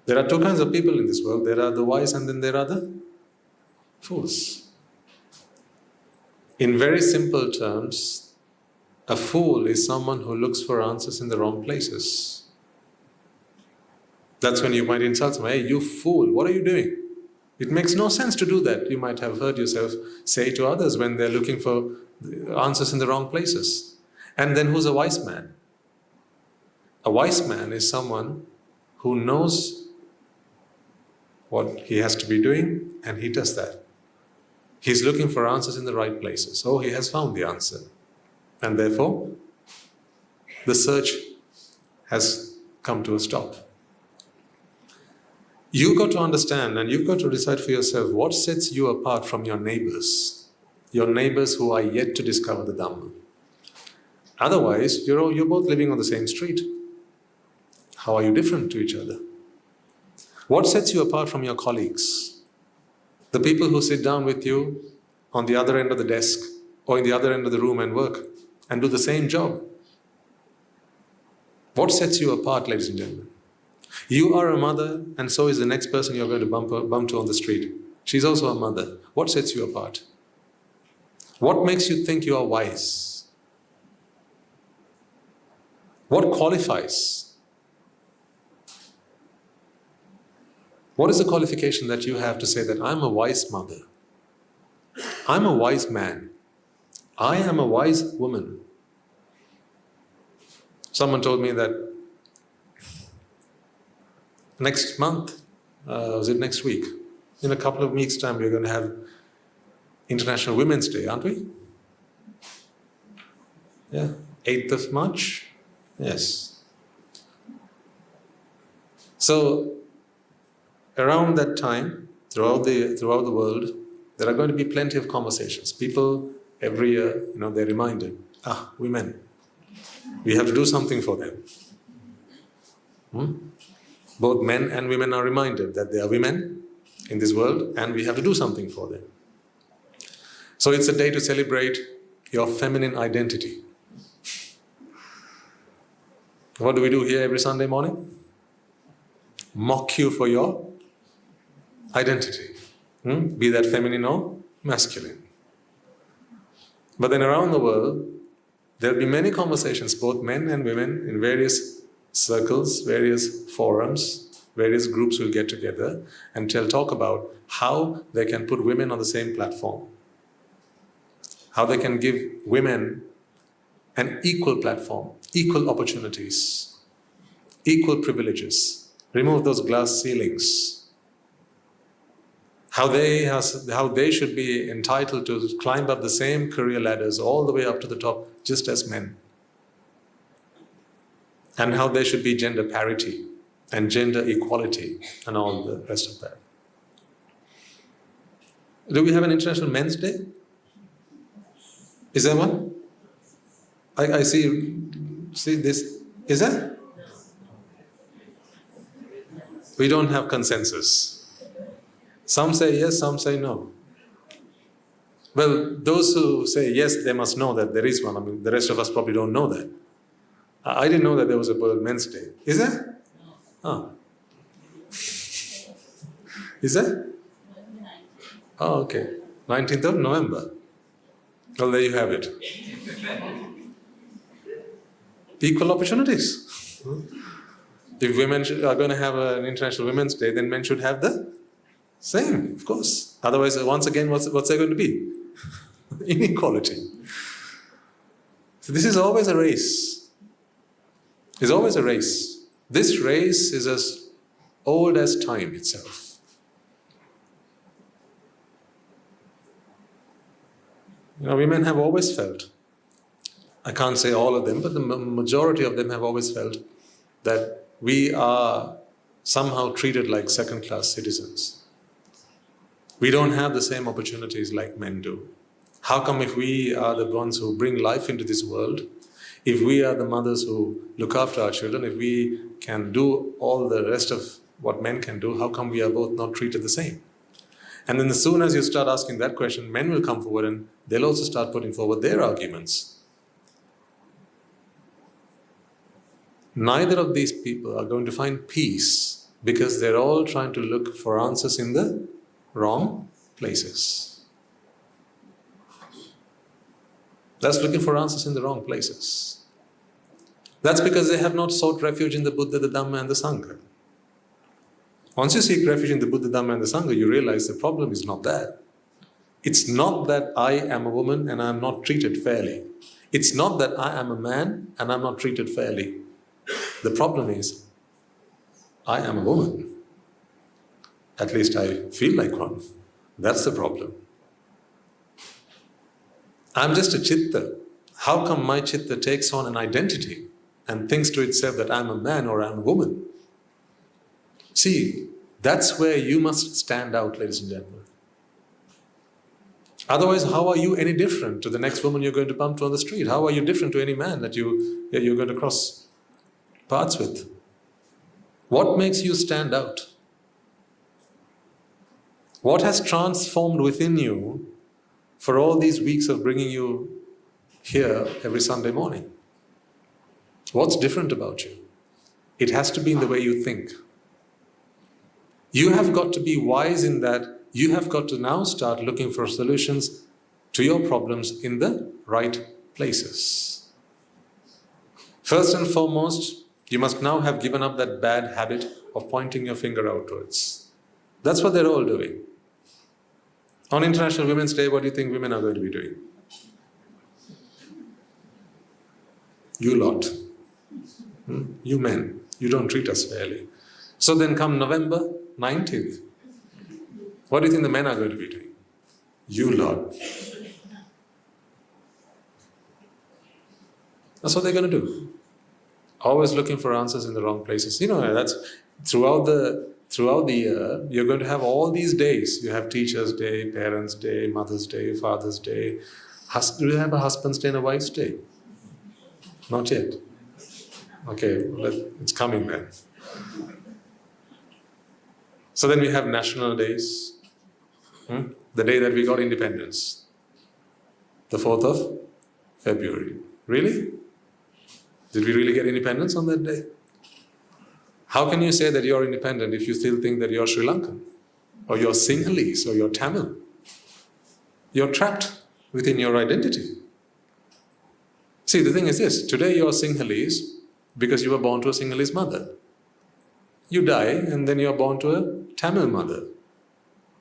There are two kinds of people in this world. There are the wise and then there are the fools. In very simple terms, a fool is someone who looks for answers in the wrong places. That's when you might insult someone, hey, you fool, what are you doing? It makes no sense to do that. You might have heard yourself say to others when they're looking for answers in the wrong places. And then who's a wise man? A wise man is someone who knows what he has to be doing and he does that. He's looking for answers in the right places. Oh, he has found the answer. And therefore, the search has come to a stop. You've got to understand and you've got to decide for yourself what sets you apart from your neighbors who are yet to discover the Dhamma. Otherwise, you're both living on the same street. How are you different to each other? What sets you apart from your colleagues? The people who sit down with you on the other end of the desk or in the other end of the room and work and do the same job. What sets you apart, ladies and gentlemen? You are a mother, and so is the next person you're going to bump to on the street. She's also a mother. What sets you apart? What makes you think you are wise? What qualifies? What is the qualification that you have to say that I'm a wise mother? I'm a wise man. I am a wise woman. Someone told me that next month, was it next week? In a couple of weeks' time, we're going to have International Women's Day, aren't we? Yeah, 8th of March? Yes. So, around that time, throughout the world, there are going to be plenty of conversations. People, every year, they're reminded, women, we have to do something for them. Both men and women are reminded that they are women in this world and we have to do something for them. So it's a day to celebrate your feminine identity. What do we do here every Sunday morning? Mock you for your identity. Be that feminine or masculine. But then around the world, there will be many conversations, both men and women, in various circles, various forums, various groups will get together and talk about how they can put women on the same platform. How they can give women an equal platform, equal opportunities, equal privileges, remove those glass ceilings. How they should be entitled to climb up the same career ladders all the way up to the top, just as men. And how there should be gender parity and gender equality and all the rest of that. Do we have an International Men's Day? Is there one? I see this. Is there? We don't have consensus. Some say yes, some say no. Well, those who say yes, they must know that there is one. I mean, the rest of us probably don't know that. I didn't know that there was a World Men's Day. Is there? Oh. Is there? Oh, okay. 19th of November. Well, there you have it. Equal opportunities. If women are going to have an International Women's Day, then men should have the same, of course. Otherwise, once again, what's there going to be? Inequality. So this is always a race. It's always a race. This race is as old as time itself. Women have always felt, I can't say all of them, but the majority of them have always felt that we are somehow treated like second-class citizens. We don't have the same opportunities like men do. How come if we are the ones who bring life into this world, if we are the mothers who look after our children, if we can do all the rest of what men can do, how come we are both not treated the same? And then as soon as you start asking that question, men will come forward and they'll also start putting forward their arguments. Neither of these people are going to find peace Because they're all trying to look for answers in the wrong places. That's looking for answers in the wrong places. That's because they have not sought refuge in the Buddha, the Dhamma and the Sangha. Once you seek refuge in the Buddha, Dhamma and the Sangha, you realize the problem is not that. It's not that I am a woman and I'm not treated fairly. It's not that I am a man and I'm not treated fairly. The problem is, I am a woman. At least I feel like one. That's the problem. I'm just a chitta. How come my chitta takes on an identity and thinks to itself that I'm a man or I'm a woman? See, that's where you must stand out, ladies and gentlemen. Otherwise, how are you any different to the next woman you're going to bump to on the street? How are you different to any man that you're going to cross paths with? What makes you stand out? What has transformed within you for all these weeks of bringing you here every Sunday morning? What's different about you? It has to be in the way you think. You have got to be wise in that you have got to now start looking for solutions to your problems in the right places. First and foremost, you must now have given up that bad habit of pointing your finger outwards. That's what they're all doing. On International Women's Day, what do you think women are going to be doing? You lot. You men. You don't treat us fairly. So then come November 19th. What do you think the men are going to be doing? You lot. That's what they're going to do. Always looking for answers in the wrong places. You know, that's throughout the year, you're going to have all these days. You have Teacher's Day, Parents' Day, Mother's Day, Father's Day. Do you have a husband's day and a wife's day? Not yet. Okay, it's coming then. So then we have national days. The day that we got independence. The 4th of February. Really? Did we really get independence on that day? How can you say that you're independent if you still think that you're Sri Lankan? Or you're Sinhalese, or you're Tamil? You're trapped within your identity. See, the thing is this. Today you're Sinhalese because you were born to a Sinhalese mother. You die and then you're born to a Tamil mother.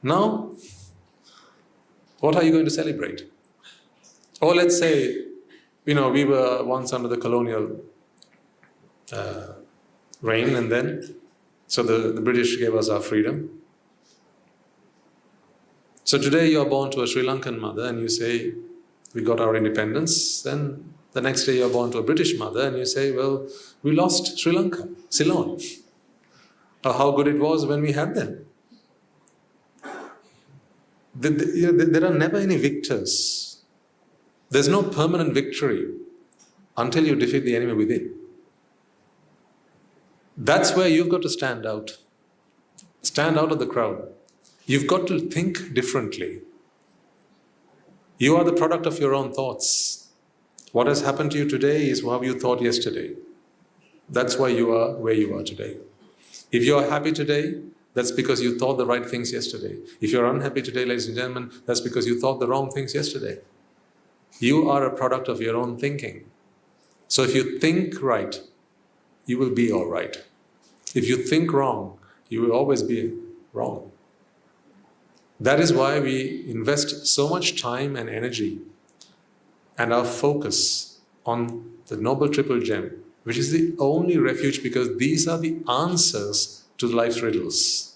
Now, what are you going to celebrate? Or let's say, we were once under the colonial reign, and then, so the British gave us our freedom. So today you're born to a Sri Lankan mother and you say, we got our independence. Then the next day you're born to a British mother and you say, well, we lost Sri Lanka, Ceylon. Or how good it was when we had them. There are never any victors. There's no permanent victory until you defeat the enemy within. That's where you've got to stand out. Stand out of the crowd. You've got to think differently. You are the product of your own thoughts. What has happened to you today is how you thought yesterday. That's why you are where you are today. If you are happy today, that's because you thought the right things yesterday. If you're unhappy today, ladies and gentlemen, that's because you thought the wrong things yesterday. You are a product of your own thinking. So if you think right, you will be all right. If you think wrong, you will always be wrong. That is why we invest so much time and energy and our focus on the Noble Triple Gem, which is the only refuge because these are the answers to life's riddles.